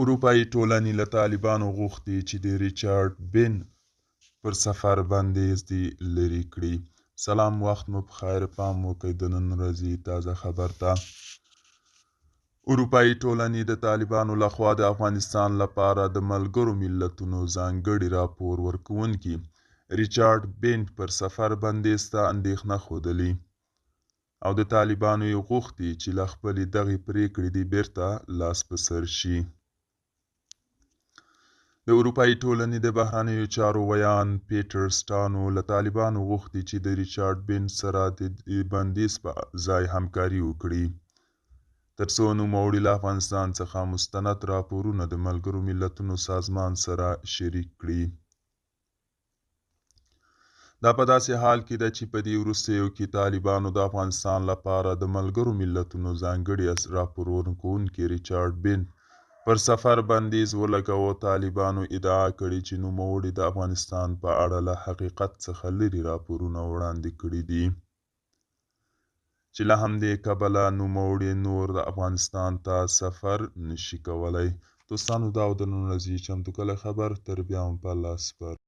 اروپایي ټولنې له طالبانو غوښتي چې د ریچارډ بین پر سفر بندیز دې لرې کړي. سلام، وخت مو بخیر. پام وکړئ د نن ورځې تازه خبر ته. اروپایي ټولنې د طالبانو لخوا د افغانستان لپاره د ملګرو ملتونو ځانګړي راپور ورکوونکي ریچارډ بین پر سفر بندیز ته اندېښنه ښودلې او د طالبانو یې غوښتي چې له خپلې دغې پرېکړې دې بیرته لاس په سر شي. د اروپایي ټولنې د بهرنیو چارو ویان پیټر سټانو له طالبانو غوښتي چې د ریچارډ بین سره د بندیز په ځای همکاري وکړي، تر څو نوموړي له افغانستان څخه مستند راپورونه د ملګرو ملتونو سازمان سره شریک کړي. دا په داسې حال کې ده چې په دې وروستیو کې طالبانو د افغانستان لپاره د ملګرو ملتونو ځانګړي راپور ورکوونکي ریچارډ بین پر سفر بندیز ولګاوه. طالبانو ادعا کړې چې نوموړي د افغانستان په اړه له حقیقت څخه لرې راپورونه وړاندې کړي دي، چې له همدې کبله نوموړي نور د افغانستان ته سفر نشي کولی. دوستانو، دا و د نن ورځې چمتو کلی خبر. تر بیا هم په الله سپارو.